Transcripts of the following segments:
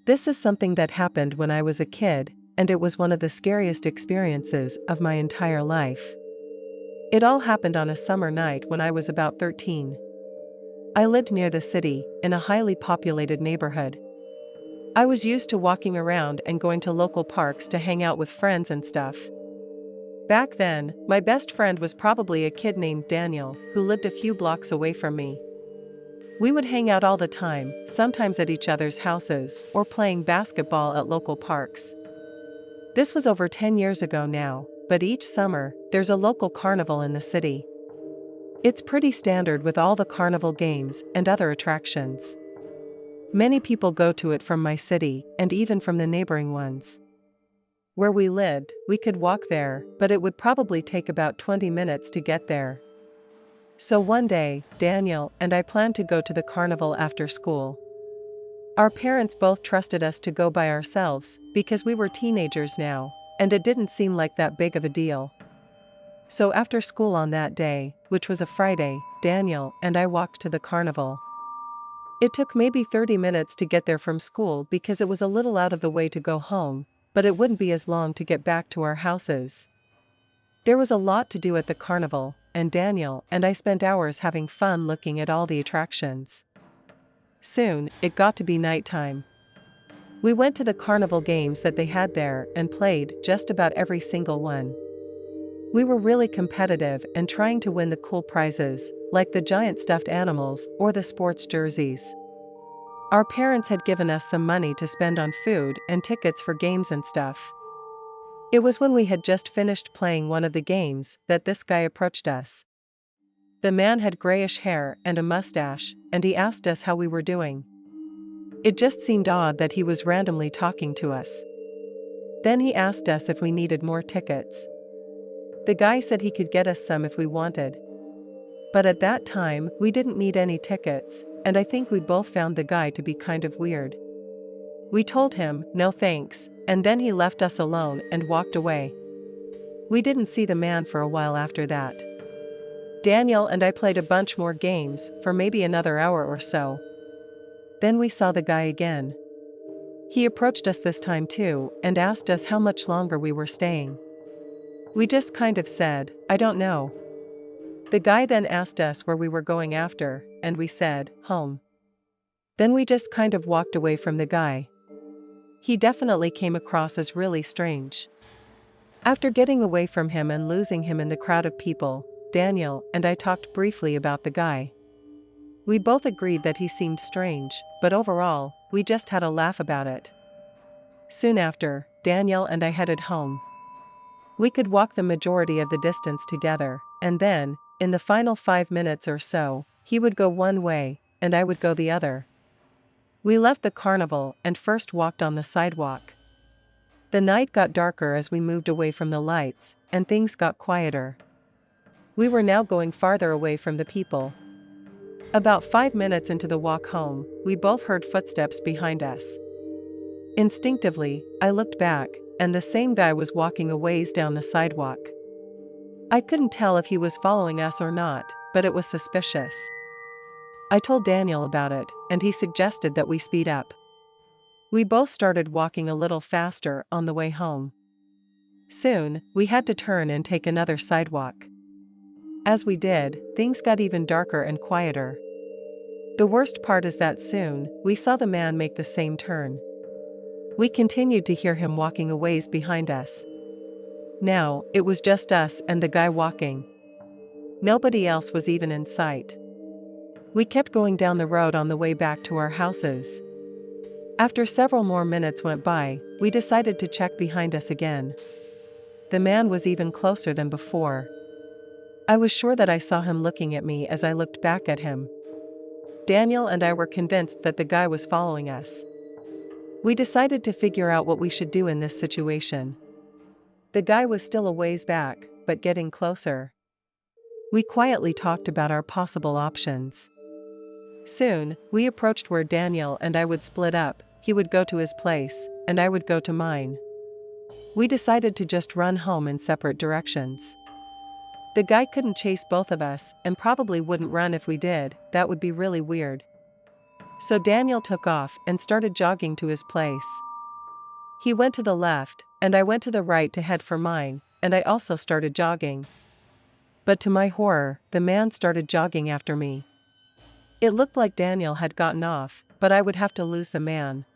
This is something that happened when I was a kid, and it was one of the scariest experiences of my entire life. It all happened on a summer night when I was about 13. I lived near the city, in a highly populated neighborhood. I was used to walking around and going to local parks to hang out with friends and stuff. Back then, my best friend was probably a kid named Daniel, who lived a few blocks away from me. We would hang out all the time, sometimes at each other's houses, or playing basketball at local parks. This was over 10 years ago now, but each summer, there's a local carnival in the city. It's pretty standard with all the carnival games and other attractions. Many people go to it from my city, and even from the neighboring ones. Where we lived, we could walk there, but it would probably take about 20 minutes to get there. So one day, Daniel and I planned to go to the carnival after school. Our parents both trusted us to go by ourselves, because we were teenagers now, and it didn't seem like that big of a deal. So after school on that day, which was a Friday, Daniel and I walked to the carnival. It took maybe 30 minutes to get there from school because it was a little out of the way to go home, but it wouldn't be as long to get back to our houses. There was a lot to do at the carnival, and Daniel and I spent hours having fun looking at all the attractions. Soon, it got to be nighttime. We went to the carnival games that they had there and played just about every single one. We were really competitive and trying to win the cool prizes, like the giant stuffed animals or the sports jerseys. Our parents had given us some money to spend on food and tickets for games and stuff. It was when we had just finished playing one of the games that this guy approached us. The man had grayish hair and a mustache, and he asked us how we were doing. It just seemed odd that he was randomly talking to us. Then he asked us if we needed more tickets. The guy said he could get us some if we wanted. But at that time, we didn't need any tickets, and I think we both found the guy to be kind of weird. We told him, no thanks, and then he left us alone and walked away. We didn't see the man for a while after that. Daniel and I played a bunch more games for maybe another hour or so. Then we saw the guy again. He approached us this time too and asked us how much longer we were staying. We just kind of said, I don't know. The guy then asked us where we were going after, and we said, home. Then we just kind of walked away from the guy. He definitely came across as really strange. After getting away from him and losing him in the crowd of people, Daniel and I talked briefly about the guy. We both agreed that he seemed strange, but overall, we just had a laugh about it. Soon after, Daniel and I headed home. We could walk the majority of the distance together, and then, in the final 5 minutes or so, he would go one way, and I would go the other. We left the carnival and first walked on the sidewalk. The night got darker as we moved away from the lights, and things got quieter. We were now going farther away from the people. About 5 minutes into the walk home, we both heard footsteps behind us. Instinctively, I looked back, and the same guy was walking a ways down the sidewalk. I couldn't tell if he was following us or not, but it was suspicious. I told Daniel about it, and he suggested that we speed up. We both started walking a little faster on the way home. Soon, we had to turn and take another sidewalk. As we did, things got even darker and quieter. The worst part is that soon, we saw the man make the same turn. We continued to hear him walking a ways behind us. Now, it was just us and the guy walking. Nobody else was even in sight. We kept going down the road on the way back to our houses. After several more minutes went by, we decided to check behind us again. The man was even closer than before. I was sure that I saw him looking at me as I looked back at him. Daniel and I were convinced that the guy was following us. We decided to figure out what we should do in this situation. The guy was still a ways back, but getting closer. We quietly talked about our possible options. Soon, we approached where Daniel and I would split up. He would go to his place, and I would go to mine. We decided to just run home in separate directions. The guy couldn't chase both of us, and probably wouldn't run if we did. That would be really weird. So Daniel took off and started jogging to his place. He went to the left, and I went to the right to head for mine, and I also started jogging. But to my horror, the man started jogging after me. It looked like Daniel had gotten off, but I would have to lose the man.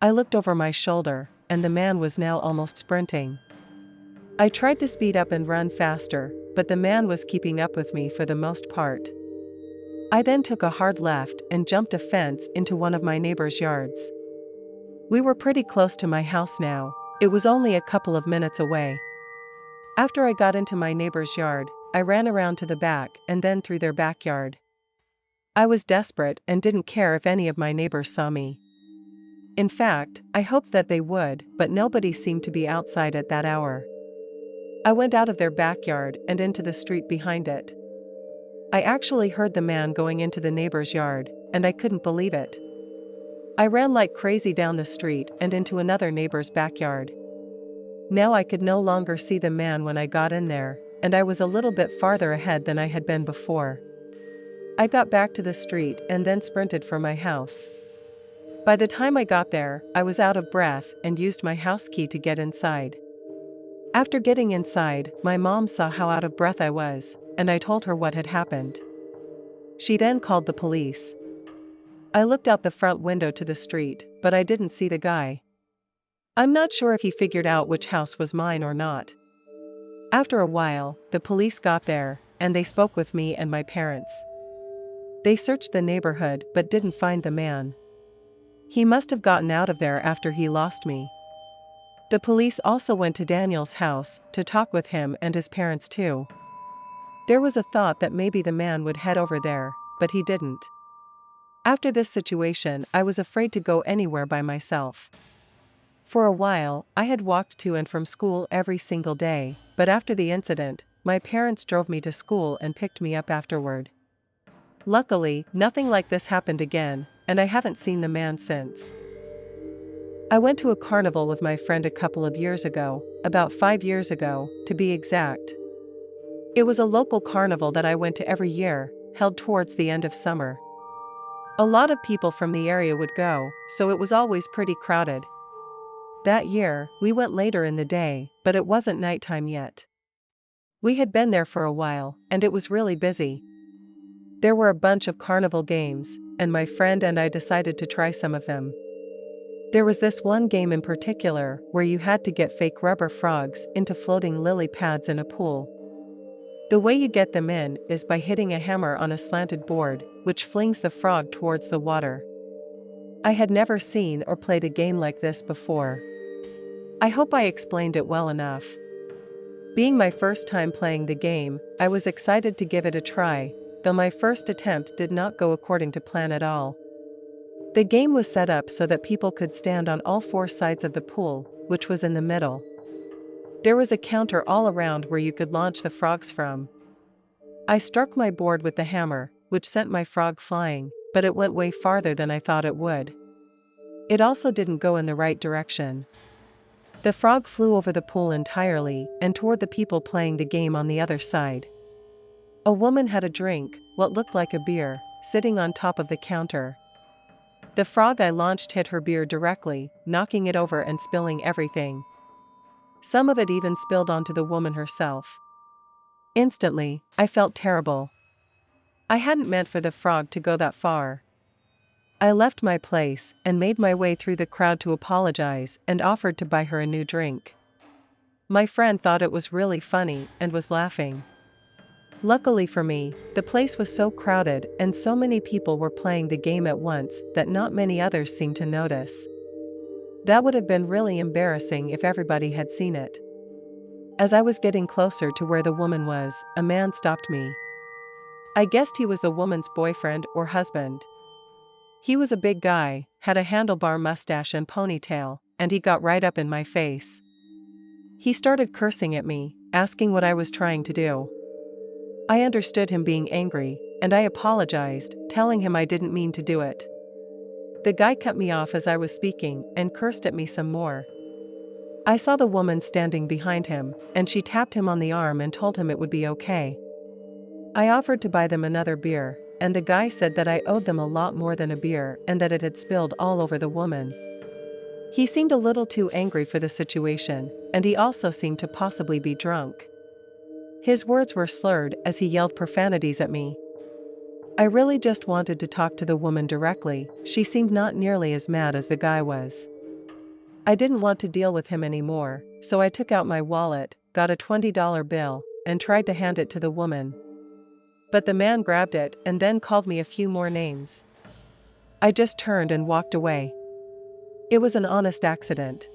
I looked over my shoulder, and the man was now almost sprinting. I tried to speed up and run faster, but the man was keeping up with me for the most part. I then took a hard left and jumped a fence into one of my neighbor's yards. We were pretty close to my house now. It was only a couple of minutes away. After I got into my neighbor's yard, I ran around to the back and then through their backyard. I was desperate and didn't care if any of my neighbors saw me. In fact, I hoped that they would, but nobody seemed to be outside at that hour. I went out of their backyard and into the street behind it. I actually heard the man going into the neighbor's yard, and I couldn't believe it. I ran like crazy down the street and into another neighbor's backyard. Now I could no longer see the man when I got in there, and I was a little bit farther ahead than I had been before. I got back to the street and then sprinted for my house. By the time I got there, I was out of breath and used my house key to get inside. After getting inside, my mom saw how out of breath I was, and I told her what had happened. She then called the police. I looked out the front window to the street, but I didn't see the guy. I'm not sure if he figured out which house was mine or not. After a while, the police got there, and they spoke with me and my parents. They searched the neighborhood but didn't find the man. He must have gotten out of there after he lost me. The police also went to Daniel's house to talk with him and his parents too. There was a thought that maybe the man would head over there, but he didn't. After this situation, I was afraid to go anywhere by myself. For a while, I had walked to and from school every single day, but after the incident, my parents drove me to school and picked me up afterward. Luckily, nothing like this happened again, and I haven't seen the man since. I went to a carnival with my friend a couple of years ago, about 5 years ago, to be exact. It was a local carnival that I went to every year, held towards the end of summer. A lot of people from the area would go, so it was always pretty crowded. That year, we went later in the day, but it wasn't nighttime yet. We had been there for a while, and it was really busy. There were a bunch of carnival games, and my friend and I decided to try some of them. There was this one game in particular where you had to get fake rubber frogs into floating lily pads in a pool. The way you get them in is by hitting a hammer on a slanted board, which flings the frog towards the water. I had never seen or played a game like this before. I hope I explained it well enough. Being my first time playing the game, I was excited to give it a try, though my first attempt did not go according to plan at all. The game was set up so that people could stand on all four sides of the pool, which was in the middle. There was a counter all around where you could launch the frogs from. I struck my board with the hammer, which sent my frog flying, but it went way farther than I thought it would. It also didn't go in the right direction. The frog flew over the pool entirely and toward the people playing the game on the other side. A woman had a drink, what looked like a beer, sitting on top of the counter. The frog I launched hit her beer directly, knocking it over and spilling everything. Some of it even spilled onto the woman herself. Instantly, I felt terrible. I hadn't meant for the frog to go that far. I left my place and made my way through the crowd to apologize and offered to buy her a new drink. My friend thought it was really funny and was laughing. Luckily for me, the place was so crowded and so many people were playing the game at once that not many others seemed to notice. That would have been really embarrassing if everybody had seen it. As I was getting closer to where the woman was, a man stopped me. I guessed he was the woman's boyfriend or husband. He was a big guy, had a handlebar mustache and ponytail, and he got right up in my face. He started cursing at me, asking what I was trying to do. I understood him being angry, and I apologized, telling him I didn't mean to do it. The guy cut me off as I was speaking and cursed at me some more. I saw the woman standing behind him, and she tapped him on the arm and told him it would be okay. I offered to buy them another beer, and the guy said that I owed them a lot more than a beer and that it had spilled all over the woman. He seemed a little too angry for the situation, and he also seemed to possibly be drunk. His words were slurred as he yelled profanities at me. I really just wanted to talk to the woman directly. She seemed not nearly as mad as the guy was. I didn't want to deal with him anymore, so I took out my wallet, got a $20 bill, and tried to hand it to the woman. But the man grabbed it and then called me a few more names. I just turned and walked away. It was an honest accident.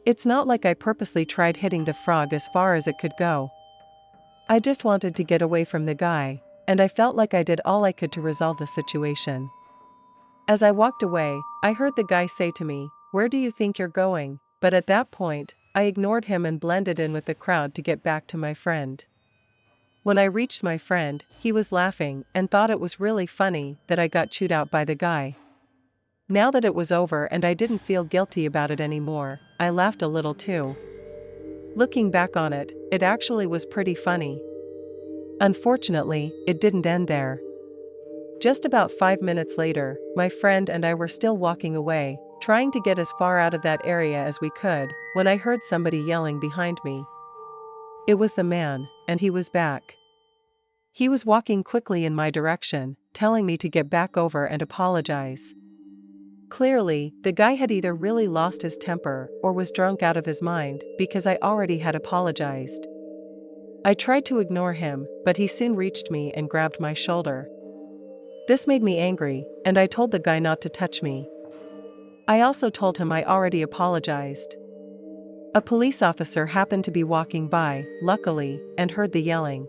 It's not like I purposely tried hitting the frog as far as it could go. I just wanted to get away from the guy, and I felt like I did all I could to resolve the situation. As I walked away, I heard the guy say to me, "Where do you think you're going?" But at that point, I ignored him and blended in with the crowd to get back to my friend. When I reached my friend, he was laughing and thought it was really funny that I got chewed out by the guy. Now that it was over and I didn't feel guilty about it anymore, I laughed a little too. Looking back on it, it actually was pretty funny. Unfortunately, it didn't end there. Just about 5 minutes later, my friend and I were still walking away, trying to get as far out of that area as we could, when I heard somebody yelling behind me. It was the man, and he was back. He was walking quickly in my direction, telling me to get back over and apologize. Clearly, the guy had either really lost his temper or was drunk out of his mind because I already had apologized. I tried to ignore him, but he soon reached me and grabbed my shoulder. This made me angry, and I told the guy not to touch me. I also told him I already apologized. A police officer happened to be walking by, luckily, and heard the yelling.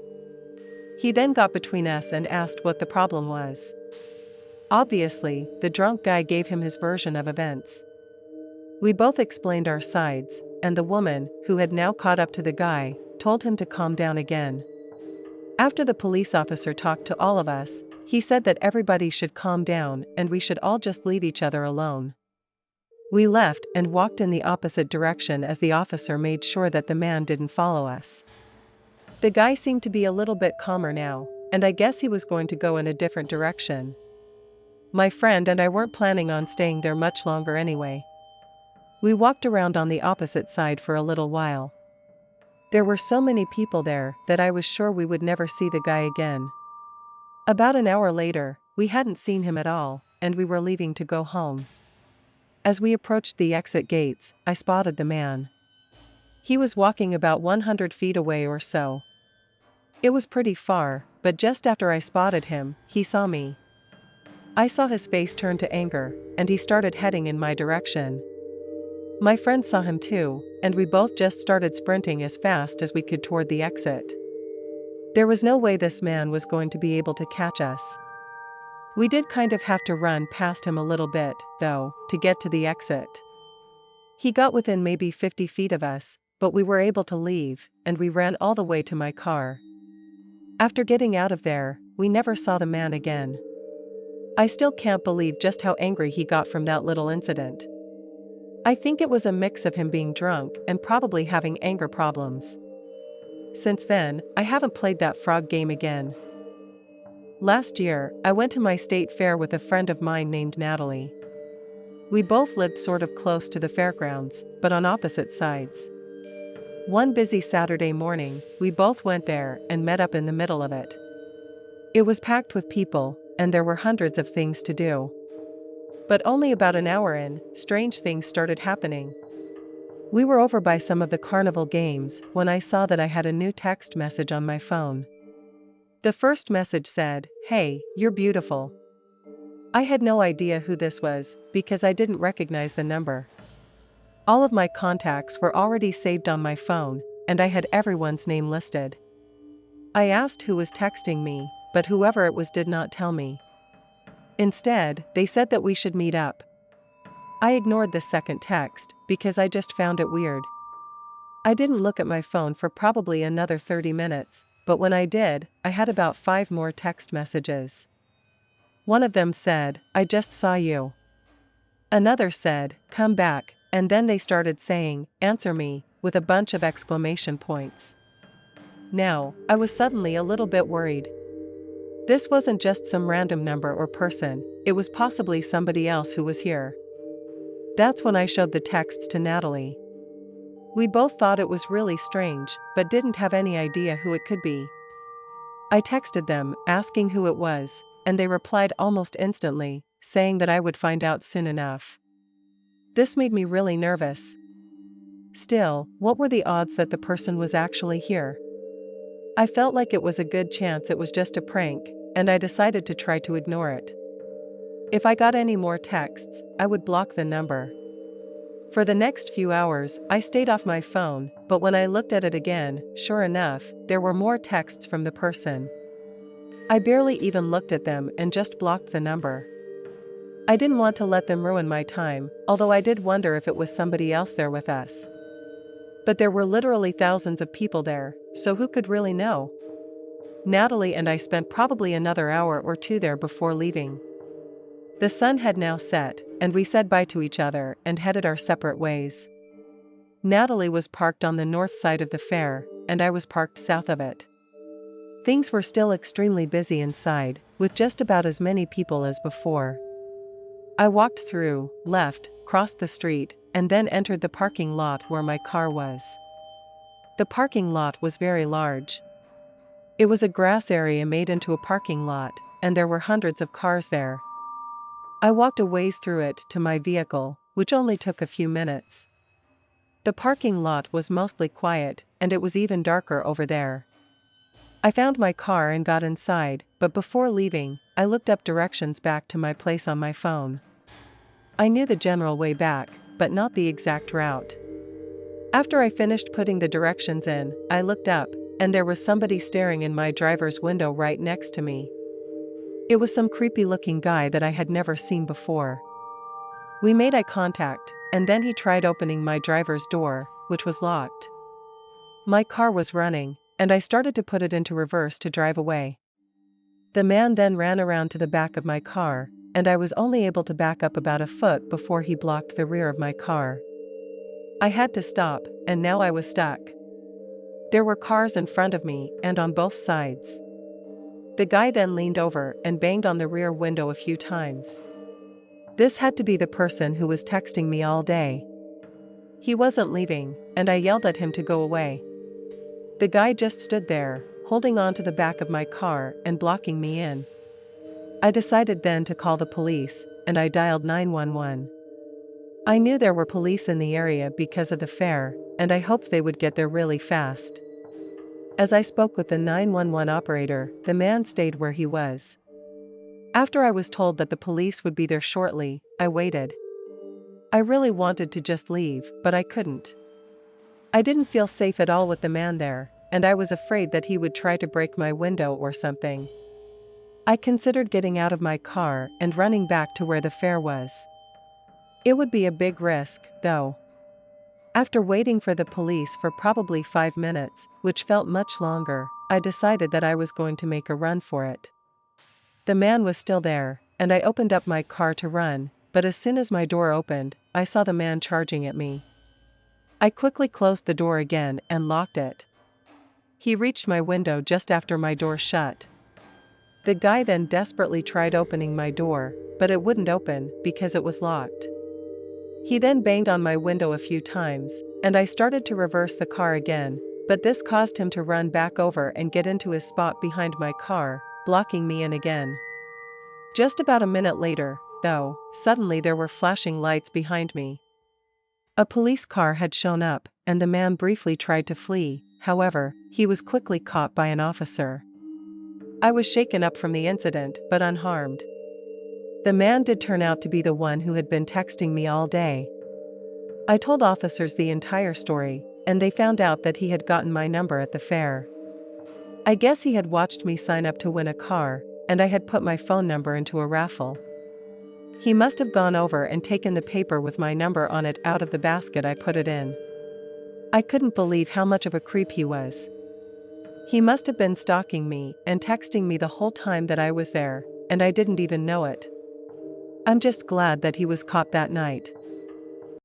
He then got between us and asked what the problem was. Obviously, the drunk guy gave him his version of events. We both explained our sides, and the woman, who had now caught up to the guy, told him to calm down again. After the police officer talked to all of us, he said that everybody should calm down and we should all just leave each other alone. We left and walked in the opposite direction as the officer made sure that the man didn't follow us. The guy seemed to be a little bit calmer now, and I guess he was going to go in a different direction. My friend and I weren't planning on staying there much longer anyway. We walked around on the opposite side for a little while. There were so many people there that I was sure we would never see the guy again. About an hour later, we hadn't seen him at all, and we were leaving to go home. As we approached the exit gates, I spotted the man. He was walking about 100 feet away or so. It was pretty far, but just after I spotted him, he saw me. I saw his face turn to anger, and he started heading in my direction. My friend saw him too, and we both just started sprinting as fast as we could toward the exit. There was no way this man was going to be able to catch us. We did kind of have to run past him a little bit, though, to get to the exit. He got within maybe 50 feet of us, but we were able to leave, and we ran all the way to my car. After getting out of there, we never saw the man again. I still can't believe just how angry he got from that little incident. I think it was a mix of him being drunk and probably having anger problems. Since then, I haven't played that frog game again. Last year, I went to my state fair with a friend of mine named Natalie. We both lived sort of close to the fairgrounds, but on opposite sides. One busy Saturday morning, we both went there and met up in the middle of it. It was packed with people, and there were hundreds of things to do. But only about an hour in, strange things started happening. We were over by some of the Carnival games when I saw that I had a new text message on my phone. The first message said, "Hey, you're beautiful." I had no idea who this was, because I didn't recognize the number. All of my contacts were already saved on my phone, and I had everyone's name listed. I asked who was texting me, but whoever it was did not tell me. Instead, they said that we should meet up. I ignored the second text, because I just found it weird. I didn't look at my phone for probably another 30 minutes, but when I did, I had about 5 more text messages. One of them said, "I just saw you." Another said, "Come back," and then they started saying, "Answer me," with a bunch of exclamation points. Now, I was suddenly a little bit worried. This wasn't just some random number or person, it was possibly somebody else who was here. That's when I showed the texts to Natalie. We both thought it was really strange, but didn't have any idea who it could be. I texted them, asking who it was, and they replied almost instantly, saying that I would find out soon enough. This made me really nervous. Still, what were the odds that the person was actually here? I felt like it was a good chance it was just a prank, and I decided to try to ignore it. If I got any more texts, I would block the number. For the next few hours, I stayed off my phone, but when I looked at it again, sure enough, there were more texts from the person. I barely even looked at them and just blocked the number. I didn't want to let them ruin my time, although I did wonder if it was somebody else there with us. But there were literally thousands of people there, so who could really know? Natalie and I spent probably another hour or two there before leaving. The sun had now set, and we said bye to each other and headed our separate ways. Natalie was parked on the north side of the fair, and I was parked south of it. Things were still extremely busy inside, with just about as many people as before. I walked through, left, crossed the street, and then entered the parking lot where my car was. The parking lot was very large. It was a grass area made into a parking lot, and there were hundreds of cars there. I walked a ways through it to my vehicle, which only took a few minutes. The parking lot was mostly quiet, and it was even darker over there. I found my car and got inside, but before leaving, I looked up directions back to my place on my phone. I knew the general way back, but not the exact route. After I finished putting the directions in, I looked up, and there was somebody staring in my driver's window right next to me. It was some creepy-looking guy that I had never seen before. We made eye contact, and then he tried opening my driver's door, which was locked. My car was running, and I started to put it into reverse to drive away. The man then ran around to the back of my car, and I was only able to back up about a foot before he blocked the rear of my car. I had to stop, and now I was stuck. There were cars in front of me and on both sides. The guy then leaned over and banged on the rear window a few times. This had to be the person who was texting me all day. He wasn't leaving, and I yelled at him to go away. The guy just stood there, holding on to the back of my car and blocking me in. I decided then to call the police, and I dialed 911. I knew there were police in the area because of the fair, and I hoped they would get there really fast. As I spoke with the 911 operator, the man stayed where he was. After I was told that the police would be there shortly, I waited. I really wanted to just leave, but I couldn't. I didn't feel safe at all with the man there, and I was afraid that he would try to break my window or something. I considered getting out of my car and running back to where the fair was. It would be a big risk, though. After waiting for the police for probably 5 minutes, which felt much longer, I decided that I was going to make a run for it. The man was still there, and I opened up my car to run, but as soon as my door opened, I saw the man charging at me. I quickly closed the door again and locked it. He reached my window just after my door shut. The guy then desperately tried opening my door, but it wouldn't open because it was locked. He then banged on my window a few times, and I started to reverse the car again, but this caused him to run back over and get into his spot behind my car, blocking me in again. Just about a minute later, though, suddenly there were flashing lights behind me. A police car had shown up, and the man briefly tried to flee. However, he was quickly caught by an officer. I was shaken up from the incident, but unharmed. The man did turn out to be the one who had been texting me all day. I told officers the entire story, and they found out that he had gotten my number at the fair. I guess he had watched me sign up to win a car, and I had put my phone number into a raffle. He must have gone over and taken the paper with my number on it out of the basket I put it in. I couldn't believe how much of a creep he was. He must have been stalking me and texting me the whole time that I was there, and I didn't even know it. I'm just glad that he was caught that night.